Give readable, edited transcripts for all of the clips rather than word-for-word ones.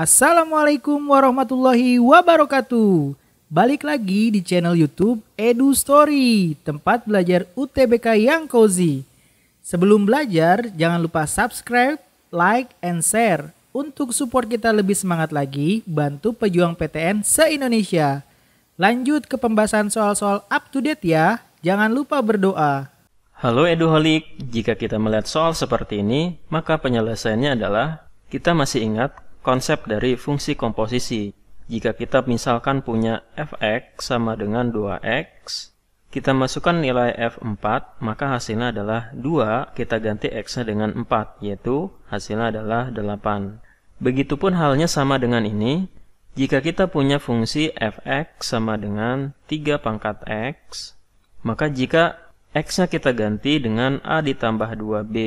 Assalamualaikum warahmatullahi wabarakatuh. Balik lagi di channel YouTube Edu Story, tempat belajar UTBK yang cozy. Sebelum belajar, jangan lupa subscribe, like, and share. Untuk support kita lebih semangat lagi, bantu pejuang PTN se-Indonesia. Lanjut ke pembahasan soal-soal up to date ya. Jangan lupa berdoa. Halo Eduholik, jika kita melihat soal seperti ini, maka penyelesaiannya adalah kita masih ingat konsep dari fungsi komposisi. Jika kita misalkan punya fx sama dengan 2x, kita masukkan nilai f4, maka hasilnya adalah 2, kita ganti x-nya dengan 4, yaitu hasilnya adalah 8. Begitupun halnya sama dengan ini, jika kita punya fungsi fx sama dengan 3 pangkat x, maka jika x-nya kita ganti dengan a ditambah 2b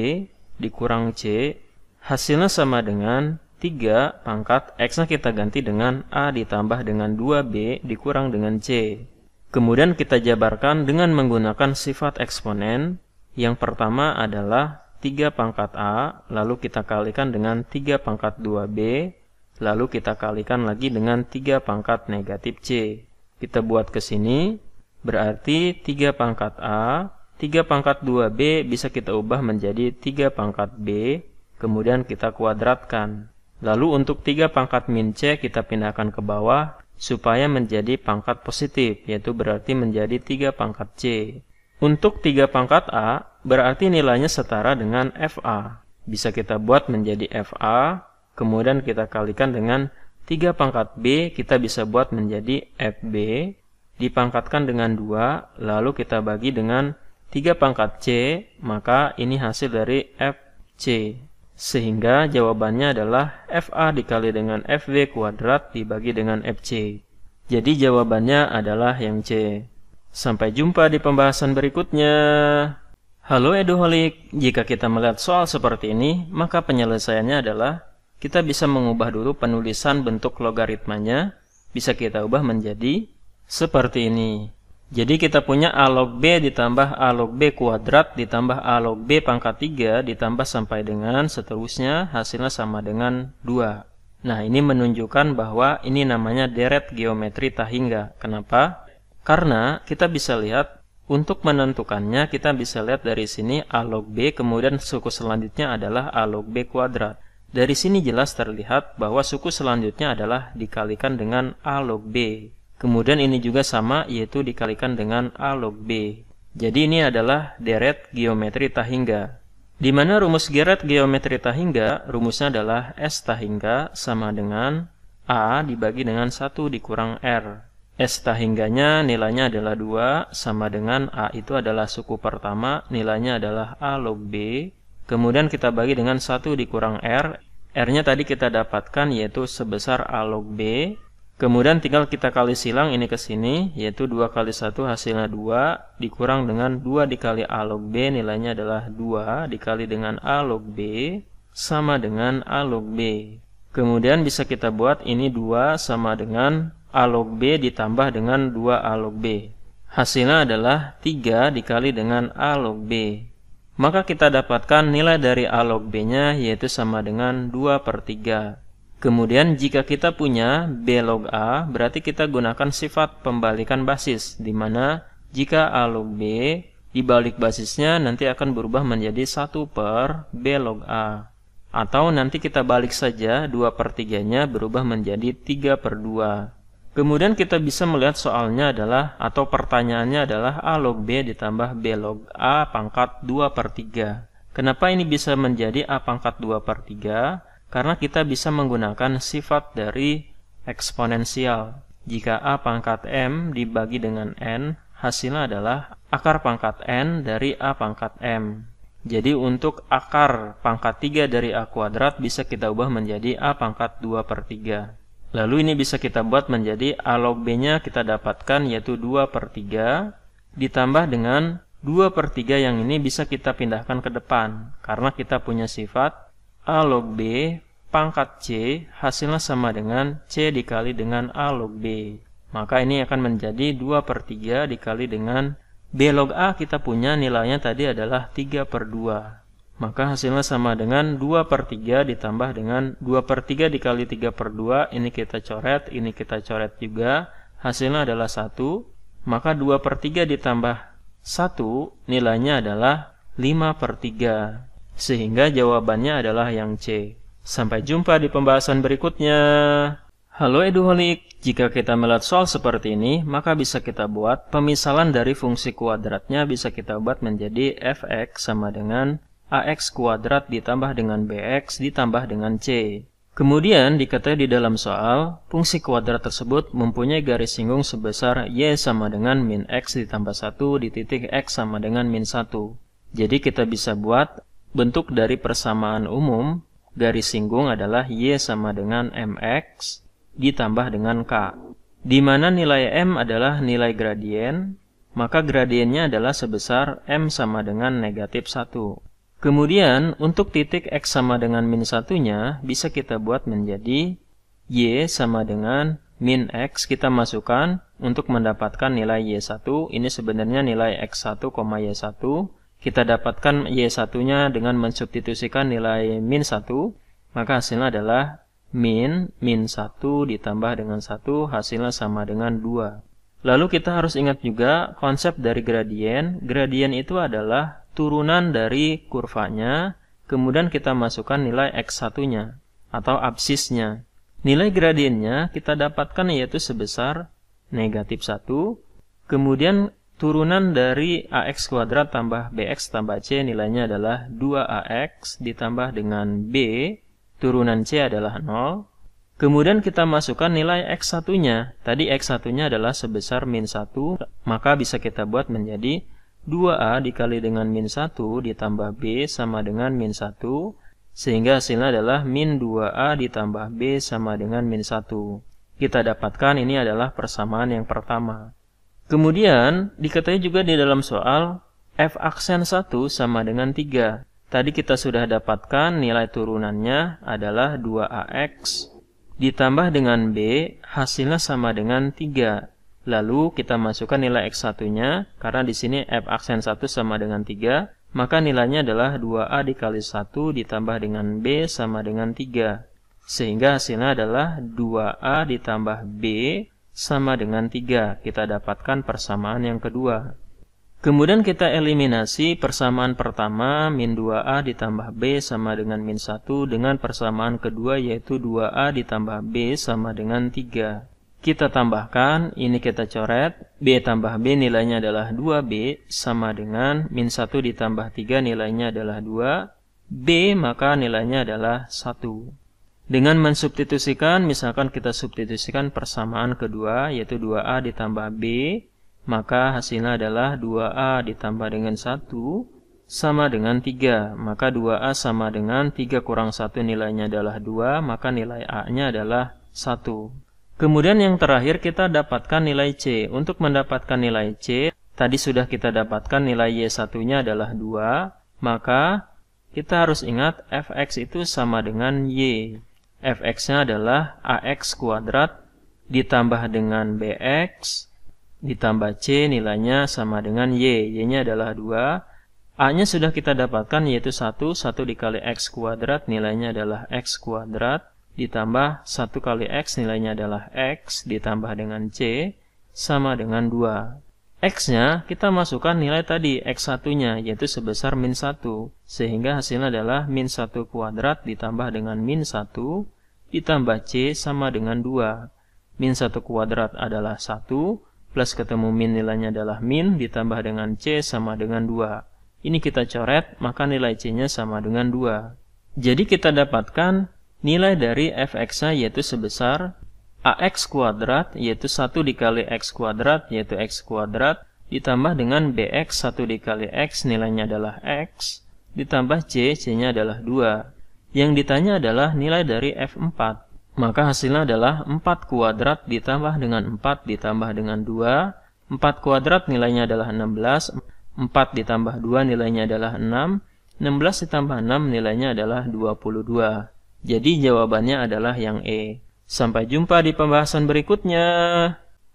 dikurang c, hasilnya sama dengan 3 pangkat x-nya kita ganti dengan a ditambah dengan 2b dikurang dengan c. Kemudian kita jabarkan dengan menggunakan sifat eksponen. Yang pertama adalah 3 pangkat a, lalu kita kalikan dengan 3 pangkat 2b, lalu kita kalikan lagi dengan 3 pangkat negatif c. Kita buat ke sini, berarti 3 pangkat a, 3 pangkat 2b bisa kita ubah menjadi 3 pangkat b, kemudian kita kuadratkan. Lalu untuk 3 pangkat min c kita pindahkan ke bawah supaya menjadi pangkat positif, yaitu berarti menjadi 3 pangkat c. Untuk 3 pangkat a berarti nilainya setara dengan fa. Bisa kita buat menjadi fa, kemudian kita kalikan dengan 3 pangkat b, kita bisa buat menjadi fb, dipangkatkan dengan 2, lalu kita bagi dengan 3 pangkat c, maka ini hasil dari fc. Sehingga jawabannya adalah FA dikali dengan FB kuadrat dibagi dengan FC. Jadi jawabannya adalah yang C. Sampai jumpa di pembahasan berikutnya. Halo Eduholik, jika kita melihat soal seperti ini, maka penyelesaiannya adalah kita bisa mengubah dulu penulisan bentuk logaritmanya. Bisa kita ubah menjadi seperti ini. Jadi kita punya a log b ditambah a log b kuadrat ditambah a log b pangkat 3 ditambah sampai dengan seterusnya, hasilnya sama dengan 2. Nah, ini menunjukkan bahwa ini namanya deret geometri tahingga. Kenapa? Karena kita bisa lihat untuk menentukannya, kita bisa lihat dari sini a log b, kemudian suku selanjutnya adalah a log b kuadrat. Dari sini jelas terlihat bahwa suku selanjutnya adalah dikalikan dengan a log b. Kemudian ini juga sama, yaitu dikalikan dengan a log b. Jadi ini adalah deret geometri tahingga. Di mana rumus deret geometri tahingga, rumusnya adalah S tahingga sama dengan A dibagi dengan 1 dikurang R. S tahingganya nilainya adalah 2, sama dengan A itu adalah suku pertama, nilainya adalah a log b. Kemudian kita bagi dengan 1 dikurang R. R-nya tadi kita dapatkan yaitu sebesar a log b. Kemudian tinggal kita kali silang ini ke sini, yaitu 2 kali 1 hasilnya 2, dikurang dengan 2 dikali a log b, nilainya adalah 2, dikali dengan a log b, sama dengan a log b. Kemudian bisa kita buat ini 2 sama dengan a log b ditambah dengan 2 a log b. Hasilnya adalah 3 dikali dengan a log b. Maka kita dapatkan nilai dari a log b-nya yaitu sama dengan 2/3. Kemudian jika kita punya b log a, berarti kita gunakan sifat pembalikan basis, di mana jika a log b dibalik basisnya nanti akan berubah menjadi 1/b log a. Atau nanti kita balik saja 2/3-nya berubah menjadi 3/2. Kemudian kita bisa melihat soalnya adalah, atau pertanyaannya adalah a log b ditambah b log a pangkat 2/3. Kenapa ini bisa menjadi a pangkat 2/3? Karena kita bisa menggunakan sifat dari eksponensial. Jika a pangkat m dibagi dengan n, hasilnya adalah akar pangkat n dari a pangkat m. Jadi untuk akar pangkat 3 dari a kuadrat bisa kita ubah menjadi a pangkat 2/3. Lalu ini bisa kita buat menjadi a log b-nya kita dapatkan yaitu 2/3 ditambah dengan 2/3 yang ini bisa kita pindahkan ke depan. Karena kita punya sifat a log b pangkat c hasilnya sama dengan c dikali dengan a log b. Maka ini akan menjadi 2/3 dikali dengan b log a, kita punya nilainya tadi adalah 3/2. maka hasilnya sama dengan 2/3 ditambah dengan 2/3 dikali 3/2. Ini kita coret, ini kita coret juga. Hasilnya adalah 1. Maka 2/3 ditambah 1 nilainya adalah 5/3. Sehingga jawabannya adalah yang C. Sampai jumpa di pembahasan berikutnya. Halo Eduholik, jika kita melihat soal seperti ini, maka bisa kita buat pemisalan dari fungsi kuadratnya bisa kita buat menjadi fx sama dengan ax kuadrat ditambah dengan bx ditambah dengan c. Kemudian diketahui di dalam soal, fungsi kuadrat tersebut mempunyai garis singgung sebesar y sama dengan min x ditambah 1 di titik x sama dengan min 1. Jadi kita bisa buat bentuk dari persamaan umum, garis singgung adalah y sama dengan mx ditambah dengan k. Di mana nilai m adalah nilai gradien, maka gradiennya adalah sebesar m sama dengan negatif 1. Kemudian, untuk titik x sama dengan min 1-nya, bisa kita buat menjadi y sama dengan min x. Kita masukkan untuk mendapatkan nilai y1. Ini sebenarnya nilai x1, y1. Kita dapatkan y1-nya dengan mensubstitusikan nilai min 1. Maka hasilnya adalah min 1 ditambah dengan 1, hasilnya sama dengan 2. Lalu kita harus ingat juga konsep dari gradien. Gradien itu adalah turunan dari kurvanya, kemudian kita masukkan nilai x1-nya atau absisnya. Nilai gradiennya kita dapatkan yaitu sebesar negatif 1, kemudian turunan dari ax kuadrat tambah bx tambah c nilainya adalah 2ax ditambah dengan b, turunan c adalah 0. Kemudian kita masukkan nilai x1-nya. Tadi x1-nya adalah sebesar min 1, maka bisa kita buat menjadi 2a dikali dengan min 1 ditambah b sama dengan min 1, sehingga hasilnya adalah min 2a ditambah b sama dengan min 1. Kita dapatkan ini adalah persamaan yang pertama. Kemudian diketahui juga di dalam soal f aksen 1 sama dengan 3. Tadi kita sudah dapatkan nilai turunannya adalah 2ax ditambah dengan b, hasilnya sama dengan 3. Lalu kita masukkan nilai x1-nya, karena di sini f aksen 1 sama dengan 3, maka nilainya adalah 2a dikali 1 ditambah dengan b sama dengan 3. Sehingga hasilnya adalah 2a ditambah b sama dengan 3. Kita dapatkan persamaan yang kedua. Kemudian kita eliminasi persamaan pertama, min 2a ditambah b sama dengan min 1, dengan persamaan kedua yaitu 2a ditambah b sama dengan 3. Kita tambahkan, ini kita coret, b tambah b nilainya adalah 2b sama dengan min 1 ditambah 3 nilainya adalah 2, b maka nilainya adalah 1. Dengan mensubstitusikan, misalkan kita substitusikan persamaan kedua yaitu 2a ditambah b, maka hasilnya adalah 2a ditambah dengan 1 sama dengan 3. Maka 2a sama dengan 3 kurang 1 nilainya adalah 2, maka nilai a-nya adalah 1. Kemudian yang terakhir kita dapatkan nilai C. Untuk mendapatkan nilai C, tadi sudah kita dapatkan nilai Y1-nya adalah 2, maka kita harus ingat fx itu sama dengan Y. Fx-nya adalah ax kuadrat ditambah dengan bx ditambah C nilainya sama dengan Y. Y-nya adalah 2. A-nya sudah kita dapatkan yaitu 1. 1 dikali x kuadrat nilainya adalah x kuadrat. Ditambah 1 kali x nilainya adalah x ditambah dengan c sama dengan 2. X-nya kita masukkan nilai tadi x1-nya yaitu sebesar min 1, sehingga hasilnya adalah min 1 kuadrat ditambah dengan min 1 ditambah c sama dengan 2. Min 1 kuadrat adalah 1 plus ketemu min nilainya adalah min ditambah dengan c sama dengan 2. Ini kita coret, maka nilai c-nya sama dengan 2. Jadi kita dapatkan nilai dari fx-nya yaitu sebesar ax kuadrat yaitu 1 dikali x kuadrat yaitu x kuadrat ditambah dengan bx 1 dikali x nilainya adalah x ditambah c-nya adalah 2. Yang ditanya adalah nilai dari f4. Maka hasilnya adalah 4 kuadrat ditambah dengan 4 ditambah dengan 2. 4 kuadrat nilainya adalah 16. 4 ditambah 2 nilainya adalah 6. 16 ditambah 6 nilainya adalah 22. Jadi jawabannya adalah yang E. Sampai jumpa di pembahasan berikutnya.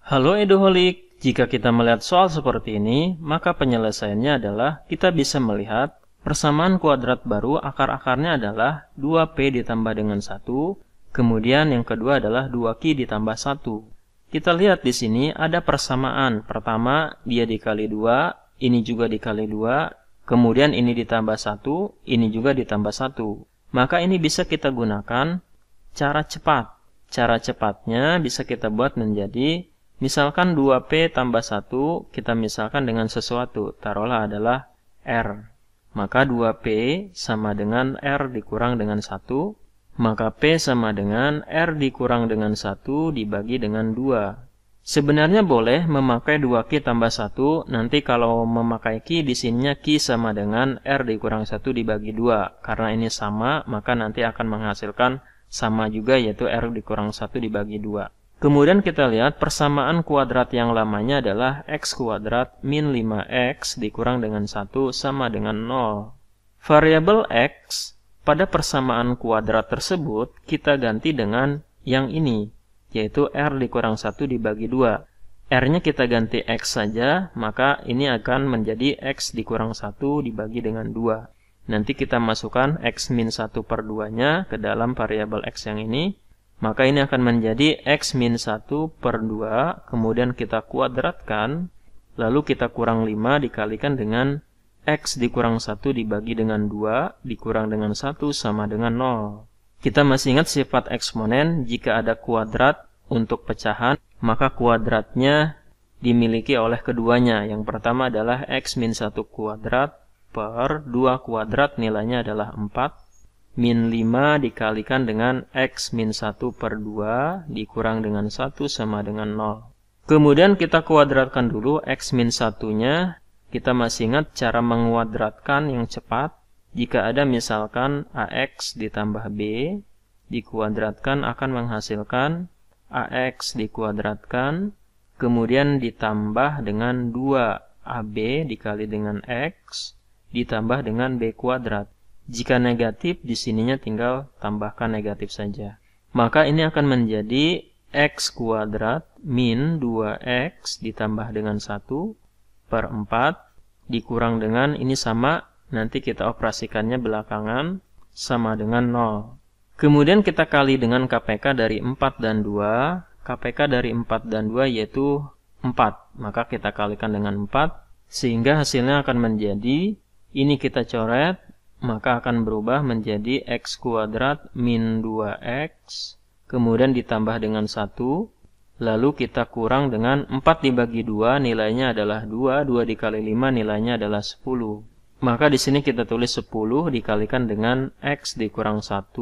Halo Eduholik, jika kita melihat soal seperti ini, maka penyelesaiannya adalah kita bisa melihat Persamaan kuadrat baru akar-akarnya adalah 2P ditambah dengan 1, kemudian yang kedua adalah 2Q ditambah 1. Kita lihat di sini ada persamaan. Pertama, dia dikali 2, ini juga dikali 2, kemudian ini ditambah 1, ini juga ditambah 1. Maka ini bisa kita gunakan cara cepat. Cara cepatnya bisa kita buat menjadi, misalkan 2P tambah 1, kita misalkan dengan sesuatu, taruhlah adalah R. Maka 2P sama dengan R dikurang dengan 1, maka P sama dengan R dikurang dengan 1 dibagi dengan 2. Sebenarnya boleh memakai 2Q tambah 1, nanti kalau memakai Q di sininya Q sama dengan R dikurang 1 dibagi 2. Karena ini sama, maka nanti akan menghasilkan sama juga, yaitu R dikurang 1 dibagi 2. Kemudian kita lihat persamaan kuadrat yang lamanya adalah X kuadrat min 5X dikurang dengan 1 sama dengan 0. Variabel X pada persamaan kuadrat tersebut kita ganti dengan yang ini, yaitu R dikurang 1 dibagi 2. R-nya kita ganti X saja, maka ini akan menjadi X dikurang 1 dibagi dengan 2. Nanti kita masukkan X min 1 per 2-nya ke dalam variabel X yang ini. Maka ini akan menjadi X min 1 per 2. Kemudian kita kuadratkan. Lalu kita kurang 5 dikalikan dengan X dikurang 1 dibagi dengan 2. Dikurang dengan 1 sama dengan 0. Kita masih ingat sifat eksponen. Jika ada kuadrat untuk pecahan, maka kuadratnya dimiliki oleh keduanya. Yang pertama adalah X min 1 kuadrat per 2 kuadrat, nilainya adalah 4, min 5 dikalikan dengan X min 1 per 2 dikurang dengan 1 sama dengan 0. Kemudian kita kuadratkan dulu X min 1-nya. Kita masih ingat cara menguadratkan yang cepat. Jika ada misalkan AX ditambah B dikuadratkan akan menghasilkan AX dikuadratkan, kemudian ditambah dengan 2AB dikali dengan X ditambah dengan B kuadrat. Jika negatif, di sininya tinggal tambahkan negatif saja. Maka ini akan menjadi X kuadrat min 2X ditambah dengan 1 per 4 dikurang dengan, ini sama, nanti kita operasikannya belakangan, sama dengan 0. Kemudian kita kali dengan KPK dari 4 dan 2. KPK dari 4 dan 2 yaitu 4. Maka kita kalikan dengan 4, sehingga hasilnya akan menjadi, ini kita coret, maka akan berubah menjadi X kuadrat min 2X, kemudian ditambah dengan 1, lalu kita kurang dengan 4 dibagi 2, nilainya adalah 2, 2 dikali 5 nilainya adalah 10. Maka di sini kita tulis 10 dikalikan dengan X dikurang 1,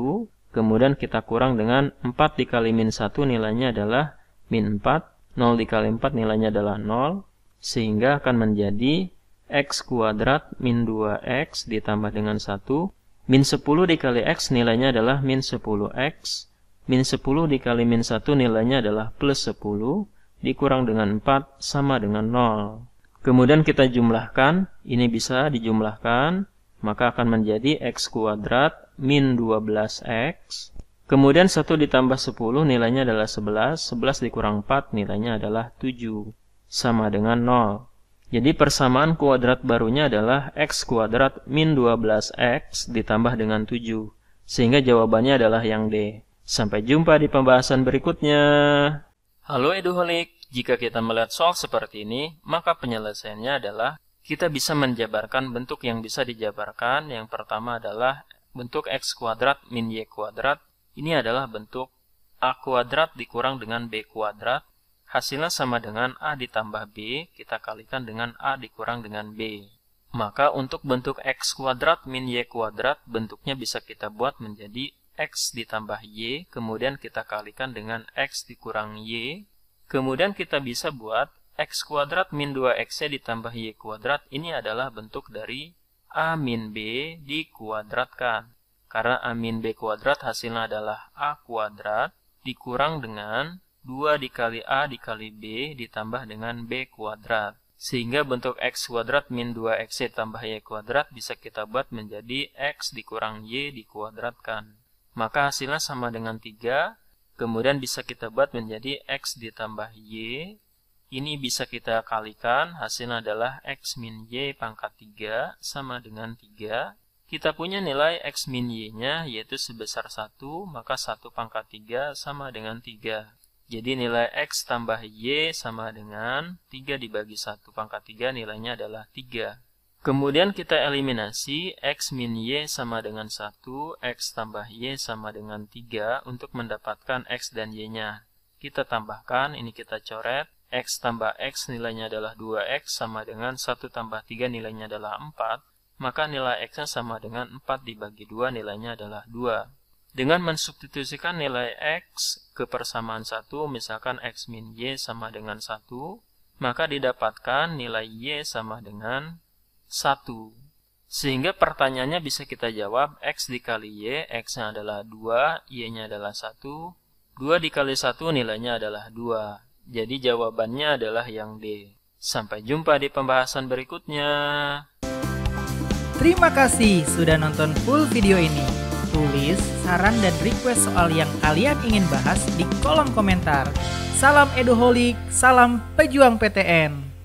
kemudian kita kurang dengan 4 dikali min 1 nilainya adalah min 4, 0 dikali 4 nilainya adalah 0, sehingga akan menjadi X kuadrat min 2X ditambah dengan 1, min 10 dikali X nilainya adalah min 10X, min 10 dikali min 1 nilainya adalah plus 10, dikurang dengan 4 sama dengan 0. Kemudian kita jumlahkan, ini bisa dijumlahkan, maka akan menjadi X kuadrat min 12X, kemudian 1 ditambah 10 nilainya adalah 11, 11 dikurang 4 nilainya adalah 7, sama dengan 0. Jadi persamaan kuadrat barunya adalah X kuadrat min 12X ditambah dengan 7. Sehingga jawabannya adalah yang D. Sampai jumpa di pembahasan berikutnya. Halo Eduholik, jika kita melihat soal seperti ini, maka penyelesaiannya adalah kita bisa menjabarkan bentuk yang bisa dijabarkan. Yang pertama adalah bentuk X kuadrat min Y kuadrat. Ini adalah bentuk A kuadrat dikurang dengan B kuadrat. Hasilnya sama dengan A ditambah B, kita kalikan dengan A dikurang dengan B. Maka untuk bentuk X kuadrat min Y kuadrat, bentuknya bisa kita buat menjadi X ditambah Y, kemudian kita kalikan dengan X dikurang Y. Kemudian kita bisa buat X kuadrat min 2X ditambah Y kuadrat, ini adalah bentuk dari A min B dikuadratkan. Karena A min B kuadrat hasilnya adalah A kuadrat dikurang dengan 2 dikali A dikali B ditambah dengan B kuadrat. Sehingga bentuk X kuadrat min 2X tambah Y kuadrat bisa kita buat menjadi X dikurang Y dikuadratkan. Maka hasilnya sama dengan 3. Kemudian bisa kita buat menjadi X ditambah Y Ini bisa kita kalikan, hasilnya adalah X min Y pangkat 3 sama dengan 3. Kita punya nilai X min Y-nya yaitu sebesar 1, maka 1 pangkat 3 sama dengan 3. Jadi nilai X tambah Y sama dengan 3 dibagi 1 pangkat 3, nilainya adalah 3. Kemudian kita eliminasi X min Y sama dengan 1, X tambah Y sama dengan 3 untuk mendapatkan X dan Y-nya. Kita tambahkan, ini kita coret. X tambah X nilainya adalah 2X sama dengan 1 tambah 3 nilainya adalah 4. Maka nilai X-nya sama dengan 4 dibagi 2 nilainya adalah 2. Dengan mensubstitusikan nilai X ke persamaan 1, misalkan X min Y sama dengan 1, maka didapatkan nilai Y sama dengan 1. Sehingga pertanyaannya bisa kita jawab X dikali Y, X-nya adalah 2, Y-nya adalah 1. 2 dikali 1 nilainya adalah 2. Jadi jawabannya adalah yang D. Sampai jumpa di pembahasan berikutnya. Terima kasih sudah nonton full video ini. Tulis saran dan request soal yang kalian ingin bahas di kolom komentar. Salam Eduholik, salam pejuang PTN.